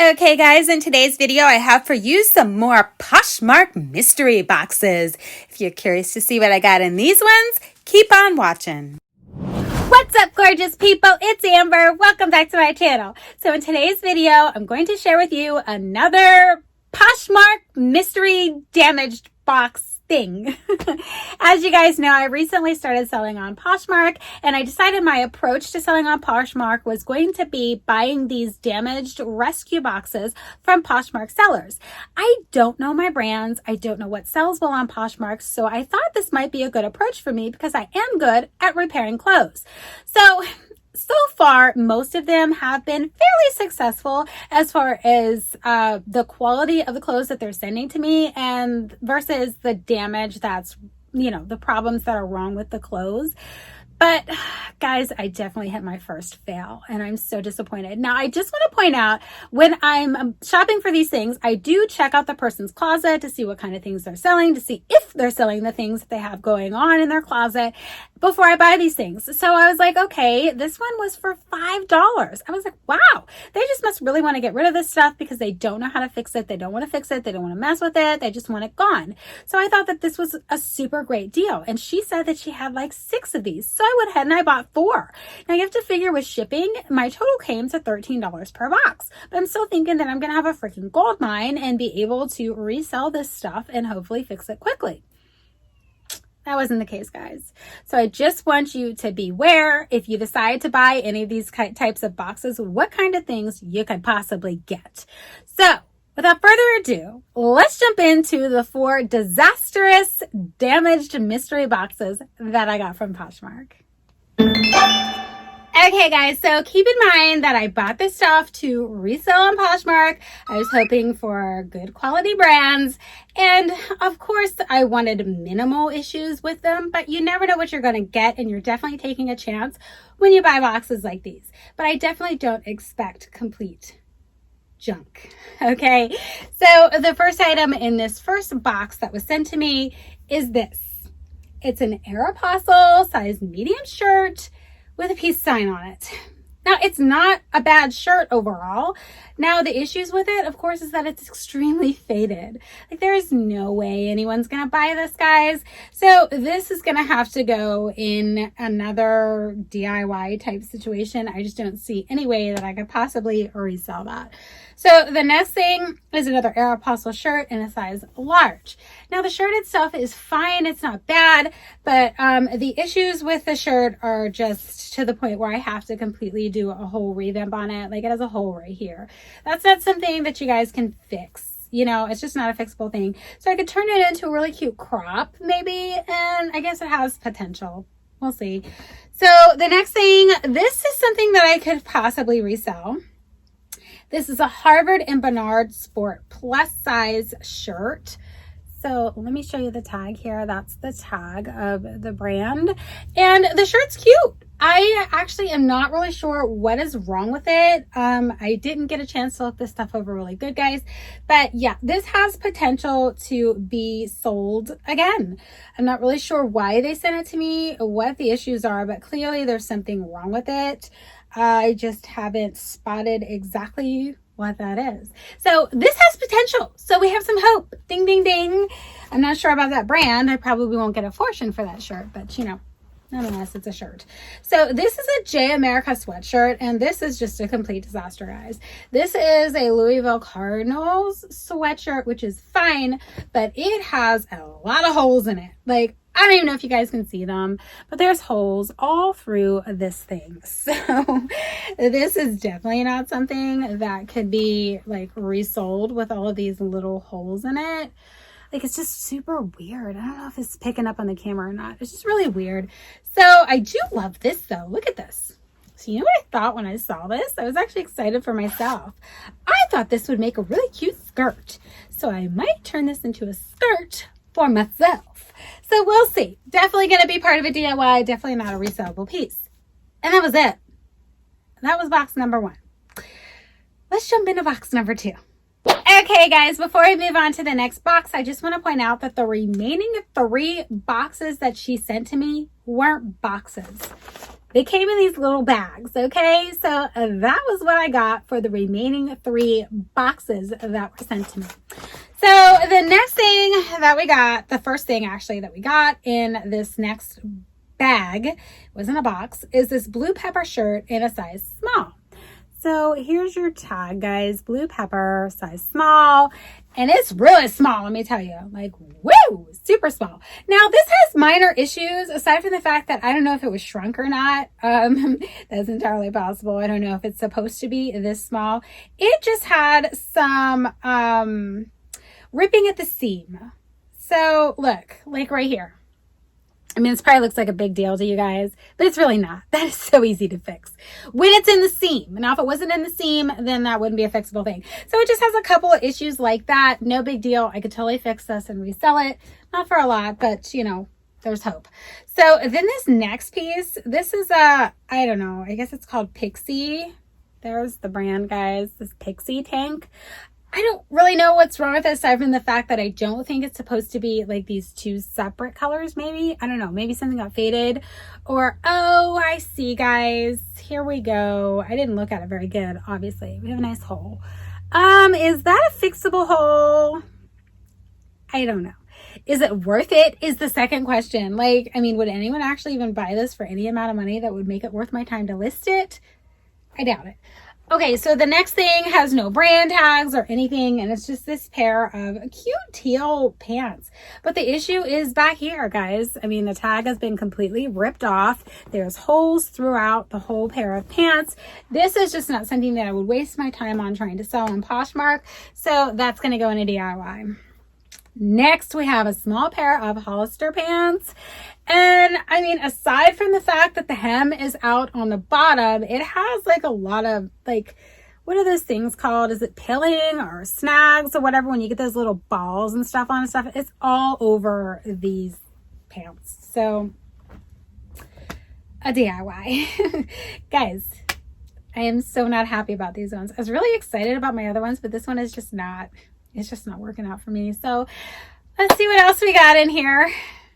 Okay guys, in today's video I have for you some more Poshmark mystery boxes. If you're curious to see what I got in these ones, keep on watching. What's up gorgeous people, it's Amber. Welcome back to my channel. So in today's video, I'm going to share with you another Poshmark mystery damaged box thing. As you guys know, I recently started selling on Poshmark, and I decided my approach to selling on Poshmark was going to be buying these damaged rescue boxes from Poshmark sellers. I don't know my brands. I don't know what sells well on Poshmark, so I thought this might be a good approach for me because I am good at repairing clothes. So far, most of them have been fairly successful as far as the quality of the clothes that they're sending to me and versus the damage that's, the problems that are wrong with the clothes. But guys, I definitely hit my first fail and I'm so disappointed. Now, I just want to point out when I'm shopping for these things, I do check out the person's closet to see what kind of things they're selling, to see if they're selling the things that they have going on in their closet before I buy these things. So I was like, okay, this one was for $5. I was like, wow, they just must really want to get rid of this stuff because they don't know how to fix it. They don't want to fix it. They don't want to mess with it. They just want it gone. So I thought that this was a super great deal. And she said that she had like 6 of these. So I went ahead and I bought 4. Now you have to figure with shipping, my total came to $13 per box. But I'm still thinking that I'm going to have a freaking gold mine and be able to resell this stuff and hopefully fix it quickly. That wasn't the case, guys. So I just want you to beware if you decide to buy any of these types of boxes, what kind of things you could possibly get. So without further ado, let's jump into the 4 disastrous, damaged mystery boxes that I got from Poshmark. Okay guys, so keep in mind that I bought this stuff to resell on Poshmark. I was hoping for good quality brands, and of course I wanted minimal issues with them, but you never know what you're going to get, and you're definitely taking a chance when you buy boxes like these. But I definitely don't expect complete junk. Okay, so the first item in this first box that was sent to me is this. It's an Aeropostale size medium shirt with a peace sign on it. Now, it's not a bad shirt overall. Now, the issues with it, of course, is that it's extremely faded. Like, there's no way anyone's going to buy this, guys. So this is going to have to go in another DIY type situation. I just don't see any way that I could possibly resell that. So the next thing is another Aeropostale shirt in a size large. Now, the shirt itself is fine. It's not bad, but the issues with the shirt are just to the point where I have to completely do a whole revamp on it. Like, it has a hole right here. That's not something that you guys can fix. It's just not a fixable thing. So I could turn it into a really cute crop maybe, and I guess it has potential. We'll see. So the next thing, this is something that I could possibly resell. This is a Harvard and Bernard Sport plus size shirt. So let me show you the tag here. That's the tag of the brand. And the shirt's cute. I actually am not really sure what is wrong with it. I didn't get a chance to look this stuff over really good, guys. But yeah, this has potential to be sold again. I'm not really sure why they sent it to me, what the issues are, but clearly there's something wrong with it. I just haven't spotted exactly what that is. So this has potential. So we have some hope. Ding, ding, ding. I'm not sure about that brand. I probably won't get a fortune for that shirt, but nonetheless, it's a shirt. So this is a J America sweatshirt, and this is just a complete disaster, guys. This is a Louisville Cardinals sweatshirt, which is fine, but it has a lot of holes in it. Like, I don't even know if you guys can see them, but there's holes all through this thing. So this is definitely not something that could be like resold with all of these little holes in it. Like, it's just super weird. I don't know if it's picking up on the camera or not. It's just really weird. So I do love this though. Look at this. So you know what I thought when I saw this? I was actually excited for myself. I thought this would make a really cute skirt. So I might turn this into a skirt for myself. So we'll see. Definitely going to be part of a DIY. Definitely not a resellable piece. And that was it. That was box number 1. Let's jump into box number 2. Okay, guys, before I move on to the next box, I just want to point out that the remaining 3 boxes that she sent to me weren't boxes. They came in these little bags, okay? So that was what I got for the remaining 3 boxes that were sent to me. So the next thing that we got, the first thing actually that we got in this next bag, it wasn't a box, is this blue pepper shirt in a size small. So here's your tag, guys. Blue pepper, size small. And it's really small, let me tell you. Like, woo, super small. Now, this has minor issues, aside from the fact that I don't know if it was shrunk or not. That's entirely possible. I don't know if it's supposed to be this small. It just had some ripping at the seam. So, look, like right here. I mean, this probably looks like a big deal to you guys, but it's really not. That is so easy to fix when it's in the seam. Now, if it wasn't in the seam, then that wouldn't be a fixable thing. So it just has a couple of issues like that. No big deal. I could totally fix this and resell it. Not for a lot, but you know, there's hope. So then this next piece, this is I don't know, I guess it's called Pixie. There's the brand, guys, this Pixie tank. I don't really know what's wrong with it, aside from the fact that I don't think it's supposed to be like these 2 separate colors, maybe. I don't know. Maybe something got faded. Or, oh, I see, guys. Here we go. I didn't look at it very good, obviously. We have a nice hole. Is that a fixable hole? I don't know. Is it worth it? Is the second question. Like, I mean, would anyone actually even buy this for any amount of money that would make it worth my time to list it? I doubt it. Okay, so the next thing has no brand tags or anything, and it's just this pair of cute teal pants. But the issue is back here, guys. I mean, the tag has been completely ripped off. There's holes throughout the whole pair of pants. This is just not something that I would waste my time on trying to sell on Poshmark, so that's going to go in a DIY. Next, we have a small pair of Hollister pants. And I mean, aside from the fact that the hem is out on the bottom, it has like a lot of like, what are those things called? Is it pilling or snags or whatever? When you get those little balls and stuff on and stuff, it's all over these pants. So a DIY. Guys, I am so not happy about these ones. I was really excited about my other ones, but this one is just not, it's just not working out for me. So let's see what else we got in here.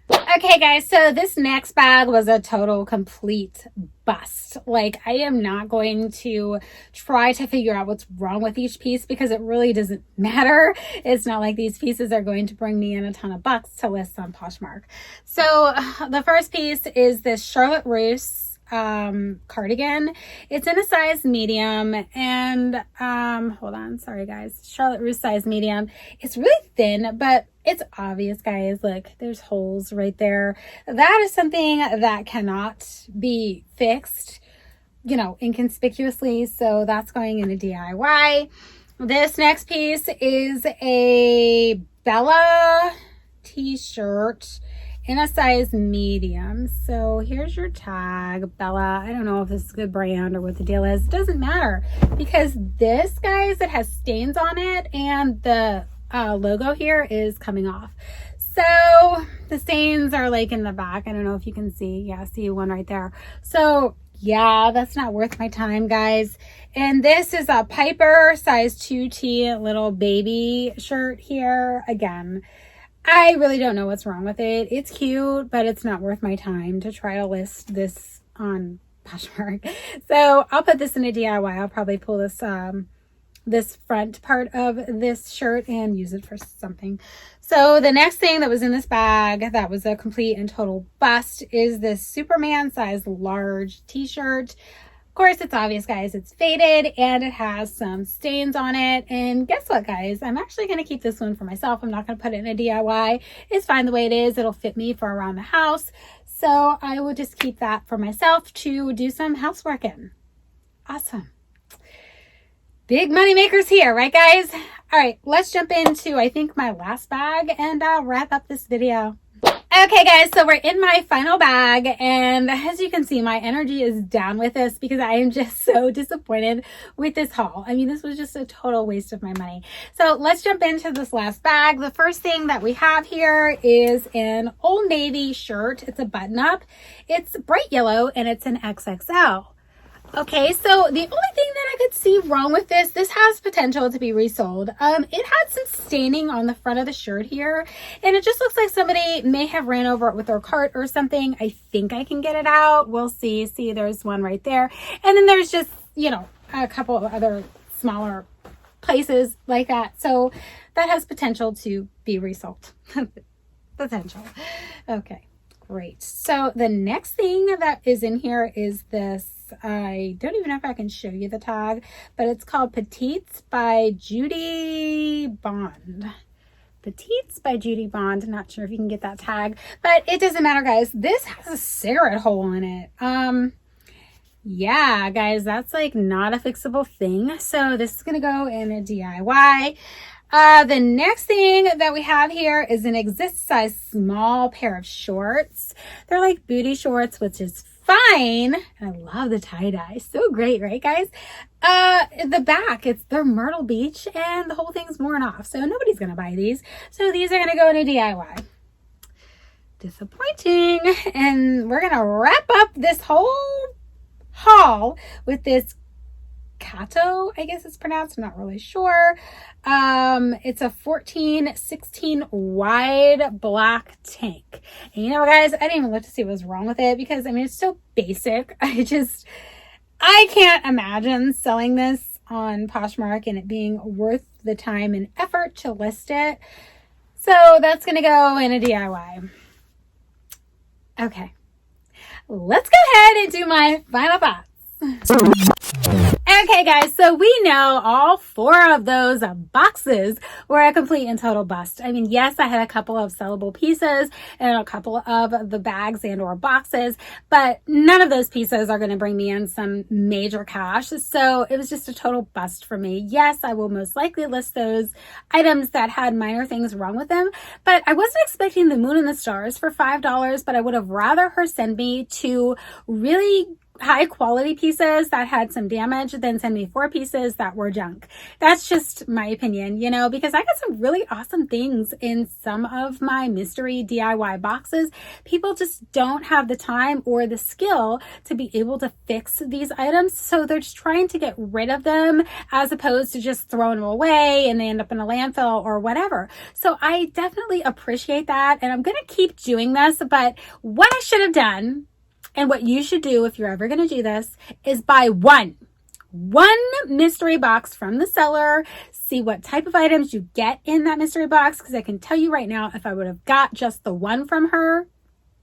Okay, guys, so this next bag was a total complete bust. Like, I am not going to try to figure out what's wrong with each piece because it really doesn't matter. It's not like these pieces are going to bring me in a ton of bucks to list on Poshmark. So the first piece is this Charlotte Russe cardigan. It's in a size medium, and hold on, sorry guys, Charlotte Russe size medium. It's really thin, but it's obvious, guys. Look, there's holes right there. That is something that cannot be fixed, you know, inconspicuously, so that's going in a DIY. This next piece is a Bella t-shirt in a size medium. So here's your tag, Bella. I don't know if this is a good brand or what the deal is. It doesn't matter because this, guys, it has stains on it, and the logo here is coming off. So the stains are like in the back. I don't know if you can see. Yeah, I see one right there. So yeah, that's not worth my time, guys. And this is a Piper size 2T little baby shirt here. Again, I really don't know what's wrong with it. It's cute, but it's not worth my time to try to list this on Poshmark. So I'll put this in a DIY. I'll probably pull this this front part of this shirt and use it for something. So the next thing that was in this bag that was a complete and total bust is this Superman size large t-shirt. Of course, it's obvious, guys, it's faded and it has some stains on it. And guess what, guys? I'm actually going to keep this one for myself. I'm not going to put it in a DIY. It's fine the way it is. It'll fit me for around the house. So I will just keep that for myself to do some housework in. Awesome. Big money makers here, right, guys? All right, let's jump into, I think, my last bag, and I'll wrap up this video. Okay, guys, so we're in my final bag, and as you can see, my energy is down with this because I am just so disappointed with this haul. I mean, this was just a total waste of my money. So let's jump into this last bag. The first thing that we have here is an Old Navy shirt. It's a button-up. It's bright yellow, and it's an XXL. Okay, so the only thing that I could see wrong with this has potential to be resold. It had some staining on the front of the shirt here, and it just looks like somebody may have ran over it with their cart or something. I think I can get it out. We'll see. See, there's one right there. And then there's just, you know, a couple of other smaller places like that. So that has potential to be resold. Potential. Okay, great. So the next thing that is in here is this. I don't even know if I can show you the tag, but it's called Petites by Judy Bond. Petites by Judy Bond. Not sure if you can get that tag, but it doesn't matter, guys. This has a cigarette hole in it. Yeah, guys, that's like not a fixable thing. So this is going to go in a DIY. The next thing that we have here is an exist size small pair of shorts. They're like booty shorts, which is fine. And I love the tie-dye. So great, right, guys? The back, they're Myrtle Beach, and the whole thing's worn off. So nobody's going to buy these. So these are going to go in a DIY. Disappointing. And we're going to wrap up this whole haul with this Kato, I guess it's pronounced. I'm not really sure. It's a 14-16 wide black tank. And you know, guys, I didn't even look to see what was wrong with it because, I mean, it's so basic. I can't imagine selling this on Poshmark and it being worth the time and effort to list it. So that's going to go in a DIY. Okay. Let's go ahead and do my final thoughts. Okay, guys, so we know all 4 of those boxes were a complete and total bust. I mean, yes, I had a couple of sellable pieces and a couple of the bags and or boxes, but none of those pieces are going to bring me in some major cash. So it was just a total bust for me. Yes, I will most likely list those items that had minor things wrong with them, but I wasn't expecting the moon and the stars for $5, but I would have rather her send me 2 really high quality pieces that had some damage than send me 4 pieces that were junk. That's just my opinion, you know, because I got some really awesome things in some of my mystery DIY boxes. People just don't have the time or the skill to be able to fix these items. So they're just trying to get rid of them as opposed to just throwing them away and they end up in a landfill or whatever. So I definitely appreciate that. And I'm going to keep doing this, but what I should have done and what you should do if you're ever going to do this is buy one mystery box from the seller, see what type of items you get in that mystery box. Because I can tell you right now, if I would have got just the one from her,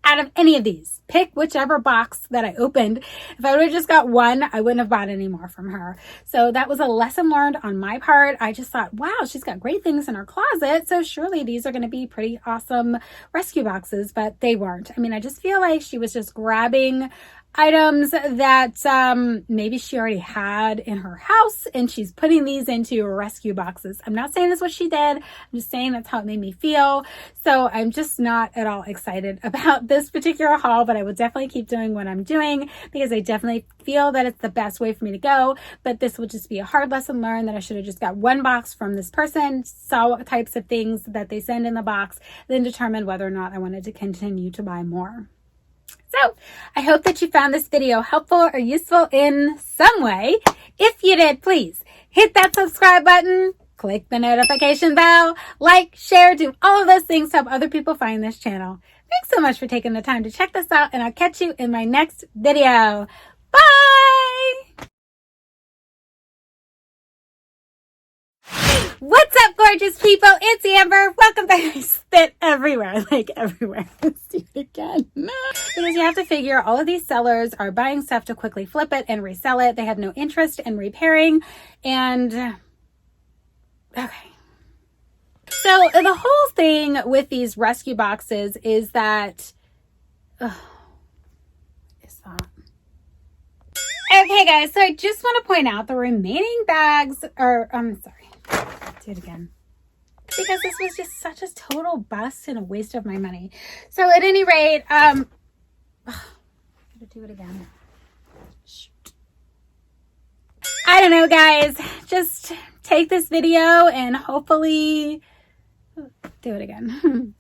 out of any of these, pick whichever box that I opened. If I would have just got one, I wouldn't have bought any more from her. So that was a lesson learned on my part. I just thought, wow, she's got great things in her closet. So surely these are going to be pretty awesome rescue boxes, but they weren't. I mean, I just feel like she was just grabbing items that maybe she already had in her house and she's putting these into rescue boxes. I'm not saying that's what she did. I'm just saying that's how it made me feel. So I'm just not at all excited about this particular haul, but I will definitely keep doing what I'm doing because I definitely feel that it's the best way for me to go. But this will just be a hard lesson learned that I should have just got one box from this person, saw what types of things that they send in the box, then determined whether or not I wanted to continue to buy more. So I hope that you found this video helpful or useful in some way. If you did, please hit that subscribe button, click the notification bell, like, share, do all of those things to help other people find this channel. Thanks so much for taking the time to check this out, and I'll catch you in my next video. Bye! What's up, gorgeous people? It's Amber. Welcome back. I spit everywhere, like everywhere. Let's do it again. Because you have to figure all of these sellers are buying stuff to quickly flip it and resell it. They have no interest in repairing. And, okay. So the whole thing with these rescue boxes is that, okay, guys, so I just want to point out the remaining bags are, I'm sorry. Do it again because this was just such a total bust and a waste of my money. So at any rate, I'm gonna do it again. Shoot. I don't know, guys, just take this video and hopefully do it again.